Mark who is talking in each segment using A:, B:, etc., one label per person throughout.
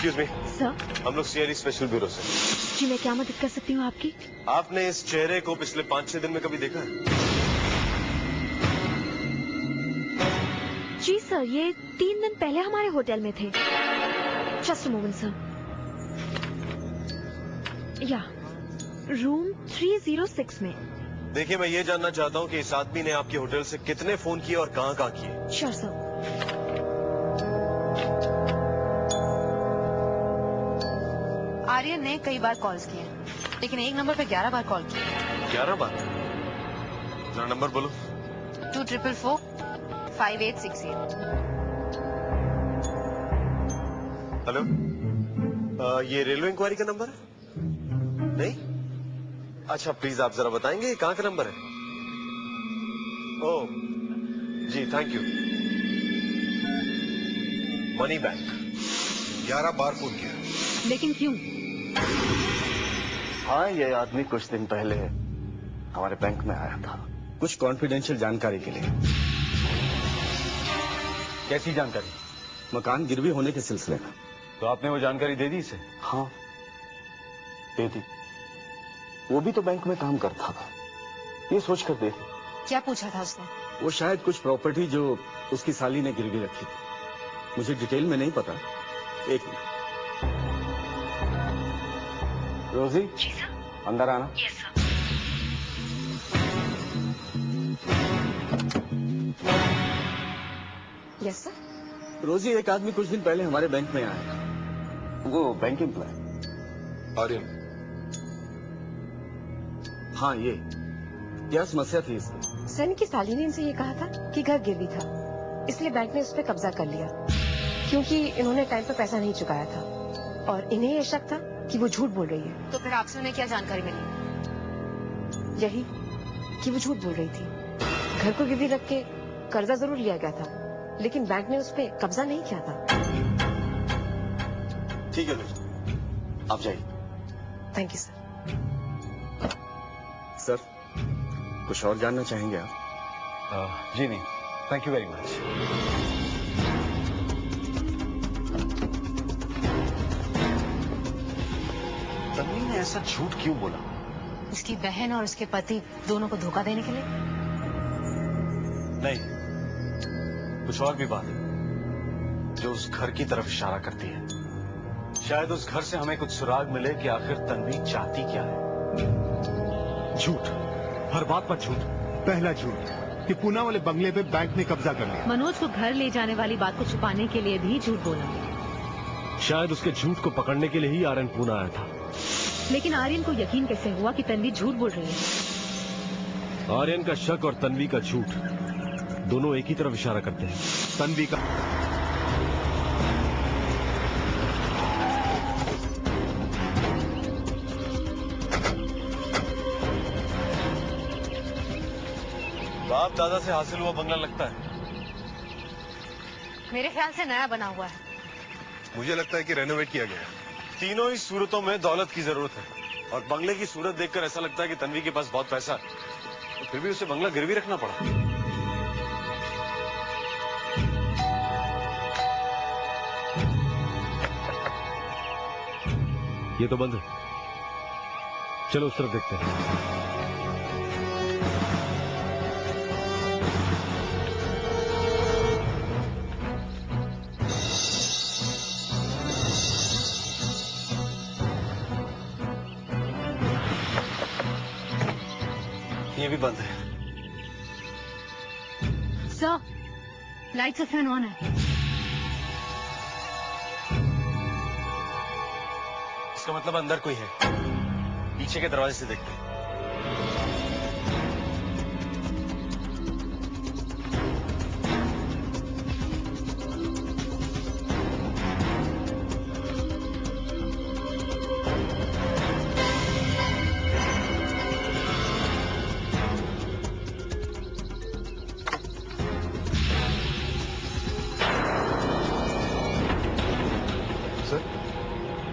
A: Excuse me
B: sir.
A: हम लोग CID special bureau से।
B: जी मैं क्या मदद कर सकती हूँ आपकी?
A: आपने इस चेहरे को पिछले 5-6 दिन में कभी देखा है?
B: जी सर, ये 3 दिन पहले हमारे होटल में थे। Just a moment sir. या रूम 306 में।
A: देखिए मैं ये जानना चाहता हूँ कि इस आदमी ने आपके होटल से कितने फोन किए और कहाँ किए।
B: Sure sir.
C: आर्यन ने कई बार कॉल्स किए, लेकिन एक नंबर पे 11 बार कॉल किए।
A: 11 बार? जरा नंबर बोलो।
C: 2444-5868।
A: हेलो, ये रेलवे इंक्वायरी का नंबर है? नहीं? अच्छा प्लीज आप जरा बताएंगे ये कहाँ का नंबर है? ओह जी थैंक यू। Money bank.
D: 11 बार फोन किया।
C: लेकिन क्यों?
E: हाँ, ये आदमी कुछ दिन पहले हमारे बैंक में आया था, कुछ कॉन्फिडेंशियल जानकारी के लिए।
F: कैसी जानकारी?
E: मकान गिरवी होने के सिलसिले में।
F: तो आपने वो जानकारी दे दी इसे?
E: हाँ दे दी। वो भी तो बैंक में काम करता था, ये सोच कर दे।
C: क्या पूछा था उसने?
E: वो शायद कुछ प्रॉपर्टी जो उसकी साली ने गिरवी रखी थी, मुझे डिटेल में नहीं पता। एक मिनट। रोजी, अंदर आना।
B: Yes sir.
C: Yes sir.
E: रोजी, एक आदमी कुछ दिन पहले हमारे बैंक में आया था, वो बैंक एम्प्लॉय।
D: आर्यन।
E: हाँ, ये क्या समस्या थी इसमें?
G: सनी की साली ने इनसे ये कहा था कि घर गिरवी था, इसलिए बैंक ने उस पर कब्जा कर लिया, क्योंकि इन्होंने टाइम पे पैसा नहीं चुकाया था और इन्हें ये शक था कि वो झूठ बोल रही है।
C: तो फिर आपसे उन्हें क्या जानकारी मिली?
G: यही कि वो झूठ बोल रही थी। घर को गिरवी रख के कर्जा जरूर लिया गया था, लेकिन बैंक ने उस पर कब्जा नहीं किया था।
E: ठीक है रोजी, आप जाइए।
G: Thank you sir.
E: सर, कुछ और जानना चाहेंगे आप?
F: जी नहीं, thank you very much.
E: Tanvi ने ऐसा झूठ क्यों बोला?
C: उसकी बहन और उसके पति दोनों को धोखा देने के लिए?
A: नहीं, कुछ और भी बात है जो उस घर की तरफ इशारा करती है। शायद उस घर से हमें कुछ सुराग मिले कि आखिर तन्वी चाहती क्या है।
D: झूठ, हर बात पर झूठ। पहला झूठ कि पूना वाले बंगले पे बैंक ने कब्जा कर लिया।
C: मनोज को घर ले जाने वाली बात को छुपाने के लिए भी झूठ बोला।
A: शायद उसके झूठ को पकड़ने के लिए ही आर्यन पूना आया था।
C: लेकिन आर्यन को यकीन कैसे हुआ कि तन्वी झूठ बोल रही है?
A: आर्यन का शक और तन्वी का झूठ दोनों एक ही तरफ इशारा करते हैं। तन्वी का बाप दादा से हासिल हुआ बंगला लगता है।
C: मेरे ख्याल से नया बना हुआ है।
D: मुझे लगता है कि रेनोवेट किया गया है।
A: तीनों ही सूरतों में दौलत की जरूरत है और बंगले की सूरत देखकर ऐसा लगता है कि तन्वी के पास बहुत पैसा है, तो फिर भी उसे बंगला गिरवी रखना पड़ा। ये तो बंद है, चलो उस तरफ देखते हैं। ये भी बंद है।
C: सर, लाइट्स और फैन ऑन है।
A: इसका मतलब अंदर कोई है। पीछे के दरवाजे से देखते हैं।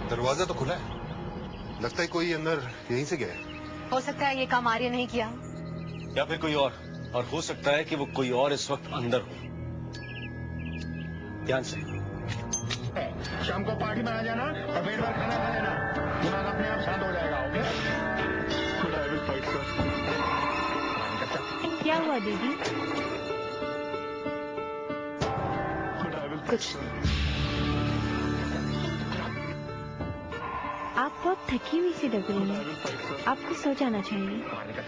D: दरवाजा तो खुला है, लगता है कोई अंदर यहीं से गया है।
C: हो सकता है ये काम आर्यन नहीं किया,
A: या फिर कोई और हो सकता है कि वो कोई और इस वक्त अंदर हो। ध्यान से।
D: शाम को पार्टी में आ जाना और पेट भर खाना खा लेना, दिमाग अपने आप शांत हो जाएगा। Okay? But I will fight, sir.
B: क्या हुआ दीदी?
D: But I will fight,
G: कुछ
D: sir.
B: आप बहुत थकी हुई सी लग रही
D: I
B: हैं।
D: will fight, sir.
B: आपको सो जाना चाहिए।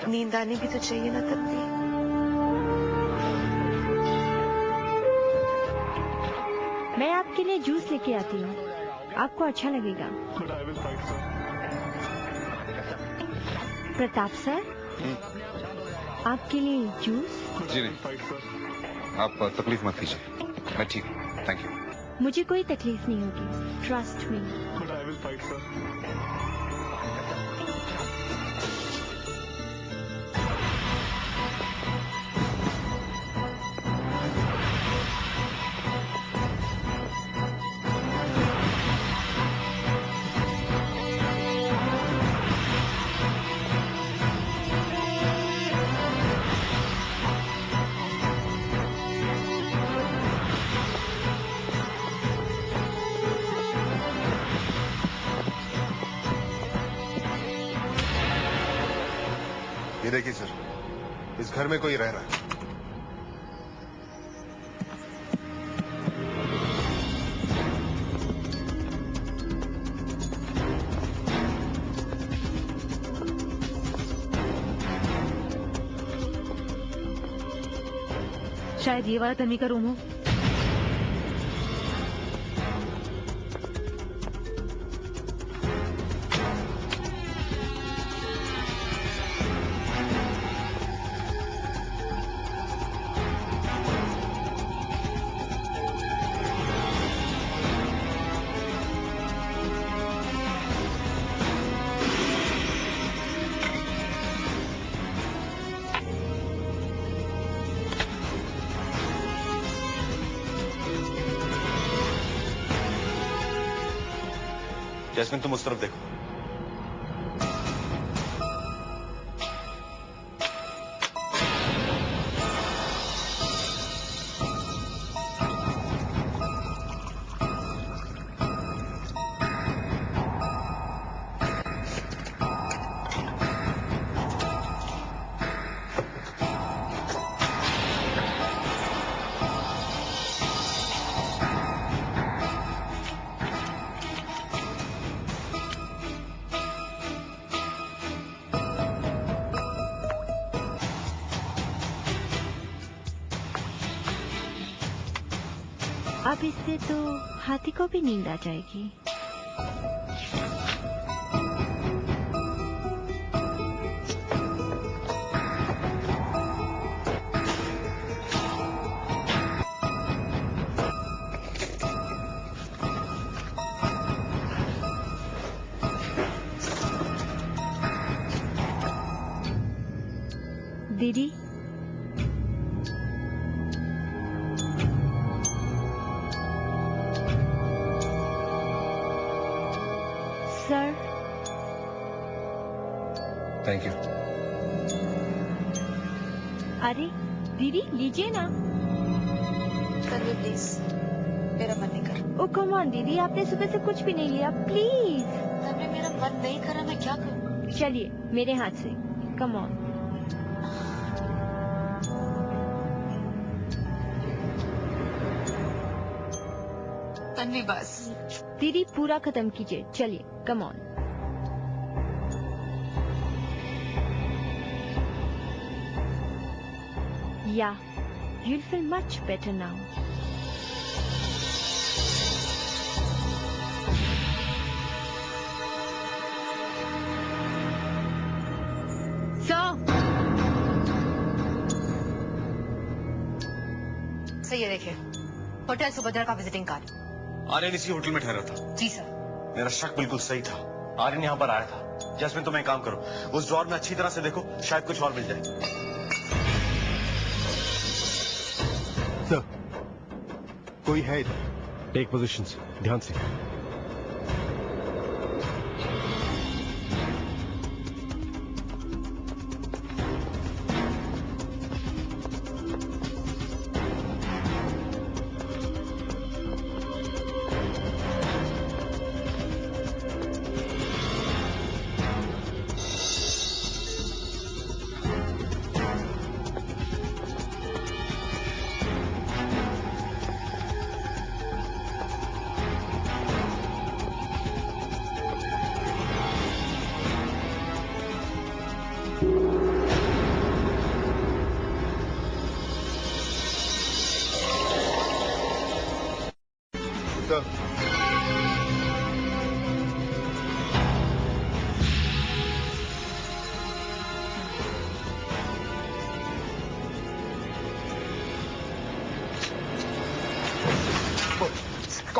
G: नींद आने भी तो चाहिए ना तब भी।
B: मैं आपके लिए जूस लेके आती हूँ, आपको अच्छा लगेगा।
D: But I will fight, sir.
B: Pratap sir, आपके लिए जूस?
F: जी नहीं,
D: Fight, sir.
F: आप तकलीफ मत कीजिए, मैं ठीक हूँ, थैंक यू।
B: मुझे कोई तकलीफ नहीं होगी, trust me.
D: But I will fight, sir. ये देखिए सर, इस घर में कोई रह रहा है।
C: शायद ये वाला तन्वी का रूम हो।
A: जैस्मिन तुम उस तरफ देखो।
B: अब इससे तो हाथी को भी नींद आ जाएगी। दीदी, सर,
F: थैंक यू।
B: अरे दीदी लीजिए ना।
G: तन्वी प्लीज, मेरा मन नहीं कर रहा।
B: ओ कम ऑन दीदी, आपने सुबह से कुछ भी नहीं लिया, प्लीज।
G: तन्वी मेरा मन नहीं कर रहा, मैं क्या करूं?
B: चलिए मेरे हाथ से, कम ऑन।
C: तन्वी बस।
B: दीदी पूरा खत्म कीजिए, चलिए come on. Yeah, you'll feel much better now.
C: Sir ये देखिए, होटल सुभद्रा का विजिटिंग कार्ड।
A: आर्यन इसी होटल में ठहरा था।
C: जी सर।
A: मेरा शक बिल्कुल सही था, आर्यन यहाँ पर आया था। जैस्मिन तुम एक काम करो, उस ड्रॉर में अच्छी तरह से देखो, शायद कुछ और मिल जाए।
D: सर, कोई है इधर। टेक पोजीशंस, ध्यान से।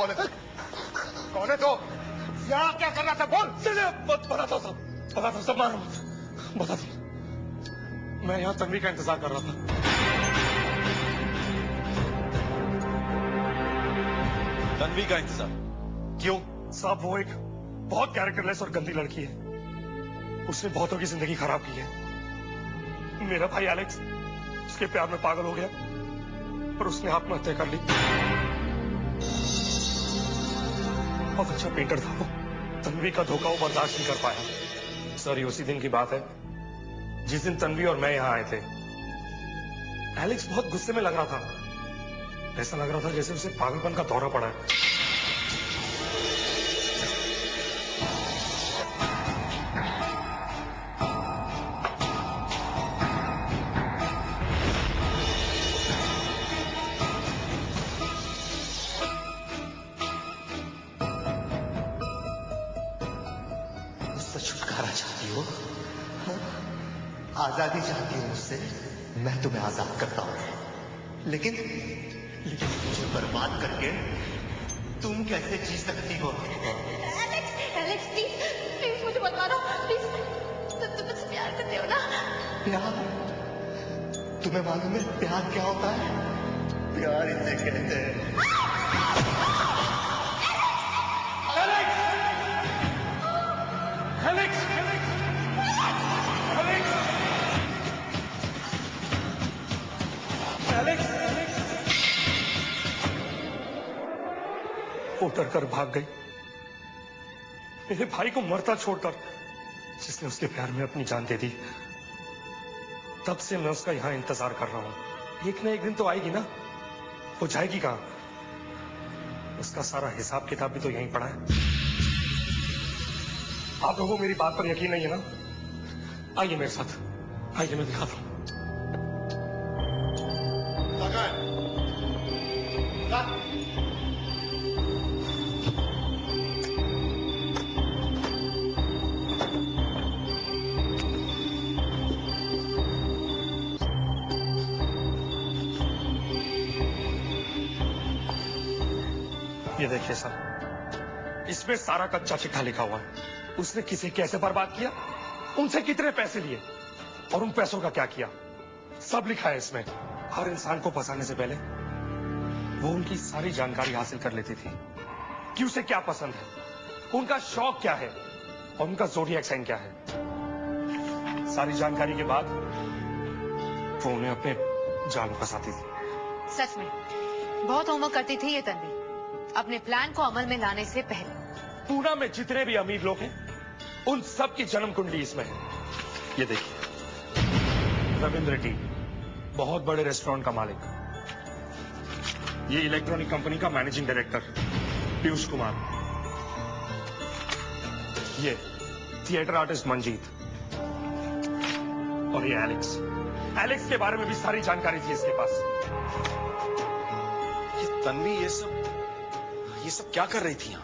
D: कौन है? कौन है तो? यहाँ क्या कर रहा था? बोल।
A: बताता हूँ सब मारो मत, बताता हूँ। मैं यहाँ तन्वी का इंतजार कर रहा था। तन्वी का इंतजार? क्यों?
H: साहब वो एक बहुत कैरेक्टरलेस और गंदी लड़की है। उसने बहुतों की जिंदगी खराब की है। मेरा भाई एलेक्स उसके प्यार में पागल हो गया और उसने आत्महत्या कर ली। बहुत अच्छा पेंटर था वो। तन्वी का धोखा वो बर्दाश्त नहीं कर पाया। सर ये उसी दिन की बात है जिस दिन तन्वी और मैं यहाँ आए थे। एलेक्स बहुत गुस्से में लग रहा था। ऐसा लग रहा था जैसे उसे पागलपन का दौरा पड़ा है।
I: छुटकारा चाहती हो? आजादी चाहती हो मुझसे? मैं तुम्हें आजाद करता हूं, लेकिन मुझे बर्बाद करके तुम कैसे जी सकती हो?
B: एलेक्स प्लीज प्लीज मुझे मत मारो प्लीज। तुम मुझसे प्यार करते हो ना?
I: प्यार? तुम्हें मालूम है प्यार क्या होता है? प्यार इसे कहते हैं।
H: वो डर कर भाग गई, मेरे भाई को मरता छोड़कर, जिसने उसके प्यार में अपनी जान दे दी। तब से मैं उसका यहाँ इंतजार कर रहा हूँ। एक न एक दिन तो आएगी ना। वो जाएगी कहाँ? उसका सारा हिसाब किताब भी तो यहीं पड़ा है। आप लोगों को मेरी बात पर यकीन नहीं है ना? आइए मेरे साथ, आइए मैं दिखाता हूँ। ये देखिए सर, इसमें सारा कच्चा चिट्ठा लिखा हुआ है। उसने किसे कैसे बर्बाद किया, उनसे कितने पैसे लिए और उन पैसों का क्या किया, सब लिखा है इसमें। हर इंसान को फंसाने से पहले वो उनकी सारी जानकारी हासिल कर लेती थी कि उसे क्या पसंद है, उनका शौक क्या है और उनका ज़ोडिएक साइन क्या है। सारी जानकारी के बाद वो उन्हें अपने जाल में फंसाती थी।
C: सच में बहुत होमवर्क करती थी ये तन्वी, अपने प्लान को अमल में लाने से पहले।
H: पूना में जितने भी अमीर लोग हैं, उन सब की जन्म कुंडली इसमें है। ये देखिए, रविंद्र टी, बहुत बड़े रेस्टोरेंट का मालिक। ये इलेक्ट्रॉनिक कंपनी का मैनेजिंग डायरेक्टर पीयूष कुमार। ये थिएटर आर्टिस्ट मंजीत। और ये एलेक्स के बारे में भी सारी जानकारी थी इसके पास।
A: ये तन्वी ये सब क्या कर रही थी यहाँ?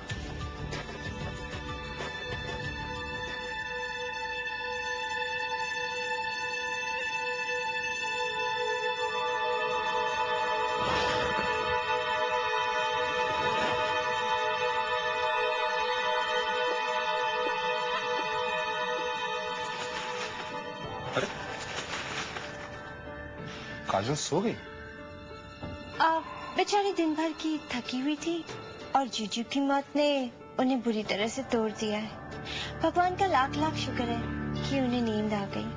F: काजल सो गई?
B: बेचारी दिन भर की थकी हुई थी और जीजू की मौत ने उन्हें बुरी तरह से तोड़ दिया है। भगवान का लाख लाख शुक्र है कि उन्हें नींद आ गई।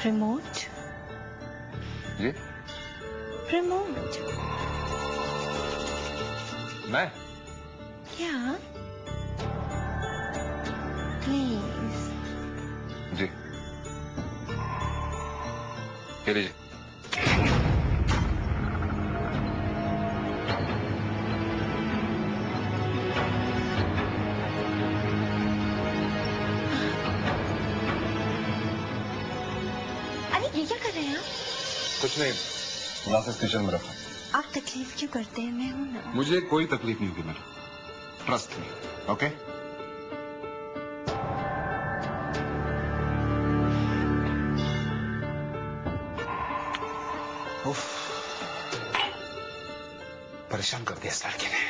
B: रिमोट?
F: जी?
B: रिमोट?
F: मैं?
B: क्या? प्लीज।
F: जी। ये लीजिए।
B: अरे ये क्या कर रहे हैं आप?
F: कुछ नहीं, ग्लासेस किचन में रखा।
B: आप तकलीफ क्यों करते हैं? मैं हूं ना।
F: मुझे कोई तकलीफ नहीं होगी मैडम, ट्रस्ट मी, ओके? उफ, परेशान कर दिया इस लड़के ने।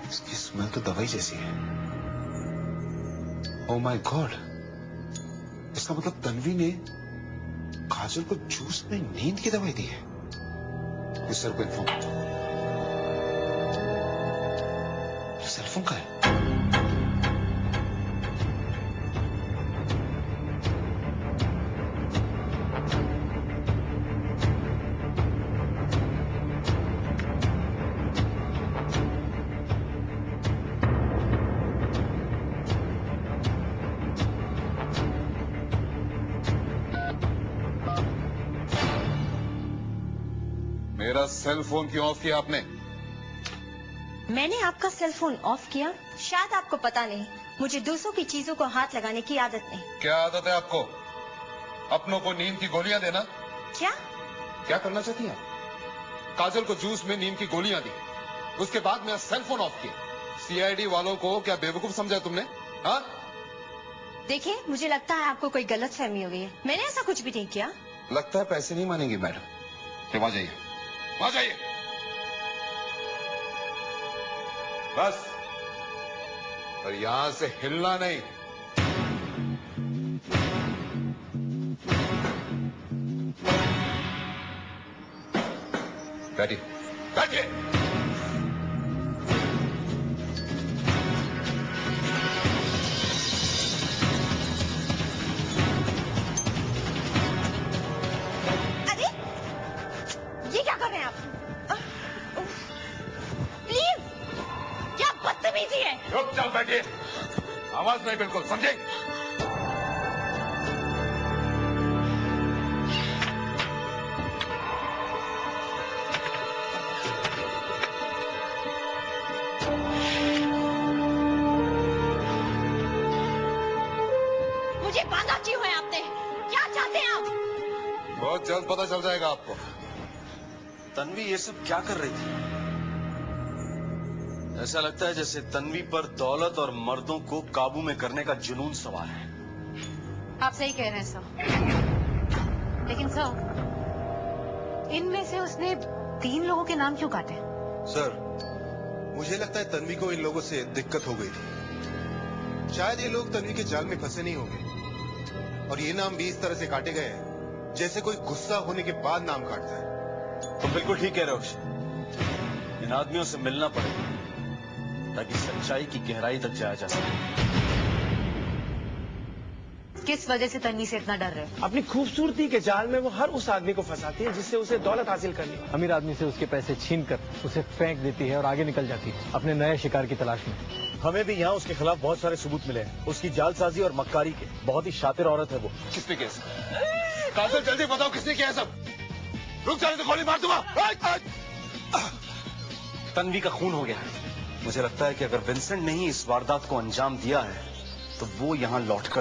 F: इसकी स्मेल तो दवाई जैसी है। ओह माय गॉड, इसका मतलब तन्वी ने काजल को जूस में नींद की दवाई दी है। इस सर को इन्फॉर्म, सेलफोन का है। मेरा सेल फोन क्यों ऑफ किया आपने?
B: मैंने आपका सेल फोन ऑफ किया? शायद आपको पता नहीं, मुझे दूसरों की चीजों को हाथ लगाने की आदत नहीं।
F: क्या आदत है आपको? अपनों को नींद की गोलियां देना?
B: क्या
F: क्या करना चाहती हैं? काजल को जूस में नींद की गोलियां दी, उसके बाद मेरा सेल फोन ऑफ किया। सीआईडी वालों को क्या बेवकूफ समझा तुमने? हाँ?
B: देखिए, मुझे लगता है आपको कोई गलतफहमी हो गई है। मैंने ऐसा कुछ भी नहीं किया।
F: लगता है पैसे नहीं मानेंगी मैडम। वहां जाइए, वहां जाइए। बस, और यहां से हिलना नहीं। बैठिए, बैठिए।
B: अरे, ये क्या कर रहे हैं आप? प्लीज, क्या बदतमीजी है?
F: रुक, चल बैठिए। आवाज नहीं, बिल्कुल, समझे?
B: मुझे बांधा क्यों है आपने? क्या चाहते हैं आप?
F: बहुत जल्द पता चल जाएगा आपको।
A: तन्वी ये सब क्या कर रही थी? ऐसा लगता है जैसे तन्वी पर दौलत और मर्दों को काबू में करने का जुनून सवार है।
C: आप सही कह रहे हैं सर, लेकिन सर इनमें से उसने 3 लोगों के नाम क्यों काटे?
D: सर, मुझे लगता है तन्वी को इन लोगों से दिक्कत हो गई थी। शायद ये लोग तन्वी के जाल में फंसे नहीं होंगे और ये नाम भी इस तरह से काटे गए हैं जैसे कोई गुस्सा होने के बाद नाम काटता है।
A: तुम बिल्कुल ठीक कह रहे हो अक्षय। इन आदमियों से मिलना पड़ेगा ताकि सच्चाई की गहराई तक जाया जा सके।
C: किस वजह से तन्वी से इतना डर रहे हो?
J: अपनी खूबसूरती के जाल में वो हर उस आदमी को फंसाती है जिससे उसे दौलत हासिल करनी हो।
K: अमीर आदमी से उसके पैसे छीनकर उसे फेंक देती है और आगे निकल जाती है अपने नए शिकार की तलाश में।
J: हमें भी यहाँ उसके खिलाफ बहुत सारे सबूत मिले हैं, उसकी जालसाजी और मक्कारी के। बहुत ही शातिर औरत है वो।
F: किसने किया? काजल, जल्दी बताओ किसने किया सब? रुक जाने तो गोली मार दूंगा।
A: तन्वी का खून हो गया। मुझे लगता है कि अगर विंसेंट ने ही इस वारदात को अंजाम दिया है तो वो यहाँ लौटकर